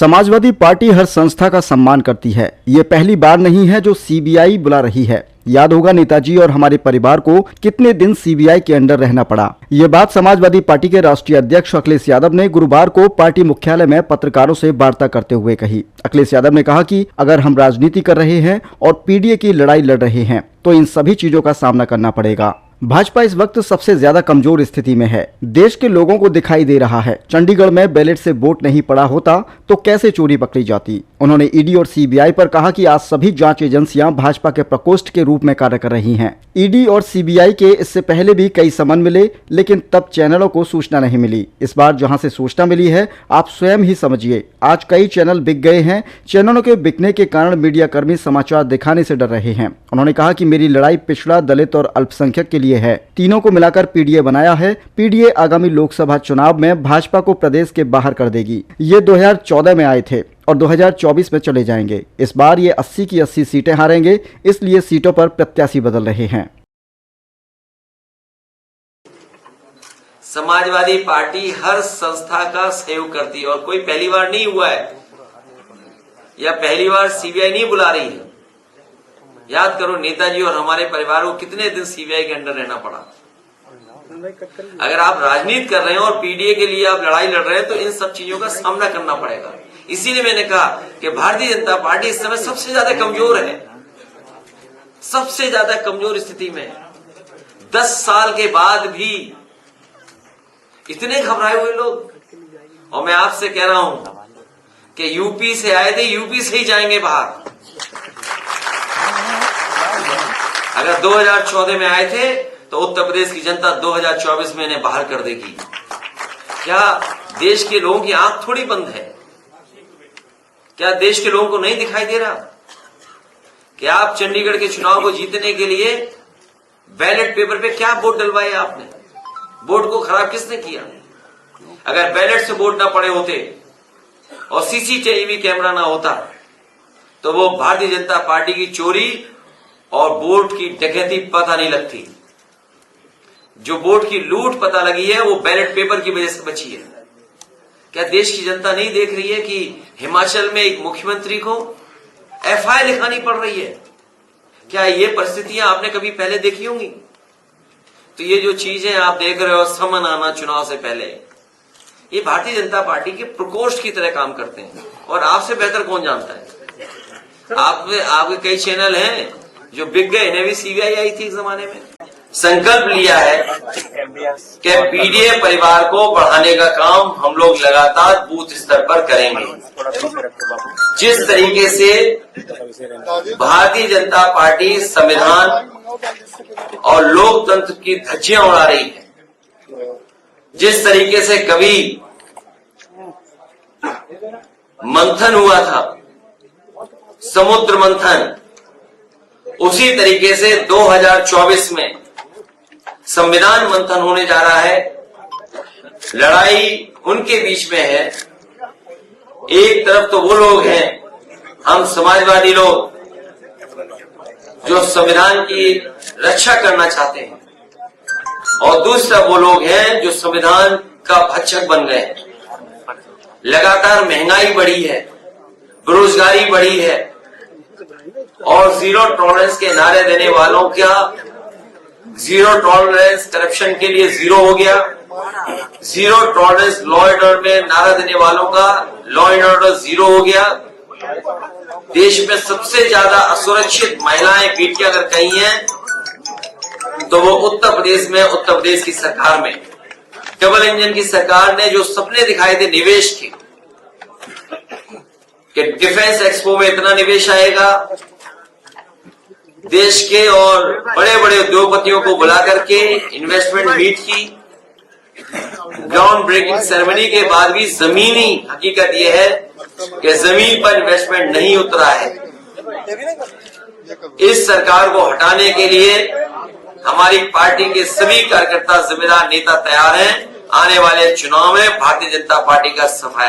Samajwadi party हर संस्था का सम्मान करती है। ये पहली बार नहीं है जो सीबीआई बुला रही है। याद होगा नेताजी और हमारे परिवार को कितने दिन सीबीआई के अंडर रहना पड़ा। ये बात समाजवादी पार्टी के राष्ट्रीय अध्यक्ष अखिलेश यादव ने गुरुवार को पार्टी मुख्यालय में पत्रकारों से वार्ता करते हुए कही। अखिलेश यादव ने कहा कि अगर हम राजनीति कर रहे हैं और पीडीए की लड़ाई लड़ रहे हैं तो इन सभी चीजों का सामना करना पड़ेगा। भाजपा इस वक्त सबसे ज्यादा कमजोर स्थिति में है। देश के लोगों को दिखाई दे रहा है चंडीगढ़ में बैलेट से वोट नहीं पड़ा होता तो कैसे चोरी पकड़ी जाती। उन्होंने ईडी और सीबीआई पर कहा कि आज सभी जांच एजेंसियां भाजपा के प्रकोष्ठ के रूप में कार्य कर रही हैं। ईडी और सीबीआई के इससे पहले भी कई समन मिले, लेकिन तब चैनलों को सूचना नहीं मिली। इस बार जहां से सूचना मिली है आप स्वयं ही समझिए। आज कई चैनल बिक गए हैं। चैनलों के बिकने के कारण मीडिया कर्मी समाचार दिखाने से डर रहे हैं। उन्होंने कहा कि मेरी लड़ाई पिछड़ा, दलित और अल्पसंख्यक के लिए है। तीनों को मिलाकर पीडीए बनाया है। पीडीए आगामी लोकसभा चुनाव में भाजपा को प्रदेश के बाहर कर देगी। ये 2014 में आए थे और 2024 में चले जाएंगे। इस बार ये 80 की 80 सीटें हारेंगे, इसलिए सीटों पर प्रत्याशी बदल रहे हैं। समाजवादी पार्टी हर संस्था का सहयोग करती है और कोई पहली बार नहीं हुआ है या पहली बार सीबीआई नहीं बुला रही है। याद करो नेताजी और हमारे परिवार को कितने दिन सीबीआई के अंडर रहना पड़ा। अगर आप राजनीति कर रहे हैं और पीडीए के लिए आप लड़ाई लड़ रहे हैं तो इन सब चीजों का सामना करना पड़ेगा। इसीलिए मैंने कहा कि भारतीय जनता पार्टी इस समय सबसे ज्यादा कमजोर है, सबसे ज्यादा कमजोर स्थिति में। 10 साल के बाद भी इतने घबराए हुए लोग। और मैं आपसे कह रहा हूं कि यूपी से आए थे, यूपी से ही जाएंगे बाहर। अगर 2014 में आए थे तो उत्तर प्रदेश की जनता 2024 में इन्हें बाहर कर देगी। क्या देश के लोगों की आंख थोड़ी बंद है? क्या देश के लोगों को नहीं दिखाई दे रहा कि आप चंडीगढ़ के चुनाव को जीतने के लिए बैलेट पेपर पे क्या वोट डलवाए आपने? वोट को खराब किसने किया? अगर बैलेट से वोट ना पड़े होते और सीसीटीवी कैमरा ना होता तो वो भारतीय जनता पार्टी की चोरी और वोट की डकैती पता नहीं लगती। जो वोट की लूट पता लगी है वो बैलेट पेपर की वजह से बची है। क्या देश की जनता नहीं देख रही है कि हिमाचल में एक मुख्यमंत्री को एफआईआर लिखानी पड़ रही है? क्या ये परिस्थितियां आपने कभी पहले देखी होंगी? तो ये जो चीजें आप देख रहे हो, समन आना चुनाव से पहले, ये भारतीय जनता पार्टी के प्रकोष्ठ की तरह काम करते हैं। और आपसे बेहतर कौन जानता है? आपके कई चैनल हैं जो बिक गए, इन्हें भी सीबीआई आई थी एक जमाने में। संकल्प लिया है कि पीडीए परिवार को बढ़ाने का काम हम लोग लगातार बूथ स्तर पर करेंगे। जिस तरीके से भारतीय जनता पार्टी संविधान और लोकतंत्र की धज्जियां उड़ा रही है, जिस तरीके से कभी मंथन हुआ था, समुद्र मंथन, उसी तरीके से 2024 में संविधान मंथन होने जा रहा है। लड़ाई उनके बीच में है। एक तरफ तो वो लोग हैं, हम समाजवादी लोग, जो संविधान की रक्षा करना चाहते हैं, और दूसरा वो लोग हैं जो संविधान का भक्षक बन गए। लगातार महंगाई बढ़ी है, बेरोजगारी बढ़ी है और जीरो टॉलरेंस के नारे देने वालों का जीरो टॉलरेंस करप्शन के लिए जीरो हो गया। Zero tolerance law and order में नारा देने वालों का लॉ एंड ऑर्डर जीरो हो गया। देश में सबसे ज्यादा असुरक्षित महिलाएं, बेटियां अगर कहीं हैं तो वो उत्तर प्रदेश में, उत्तर प्रदेश की सरकार में, डबल इंजन की सरकार ने जो सपने दिखाए थे निवेश के, कि डिफेंस एक्सपो में इतना निवेश आएगा, देश के और बड़े बड़े उद्योगपतियों को बुला करके इन्वेस्टमेंट मीट की। ग्राउंड ब्रेकिंग सेरेमनी के बाद भी जमीनी हकीकत यह है कि जमीन पर इन्वेस्टमेंट नहीं उतरा है। इस सरकार को हटाने के लिए हमारी पार्टी के सभी कार्यकर्ता, जिम्मेदार नेता तैयार हैं। आने वाले चुनाव में भारतीय जनता पार्टी का सफाया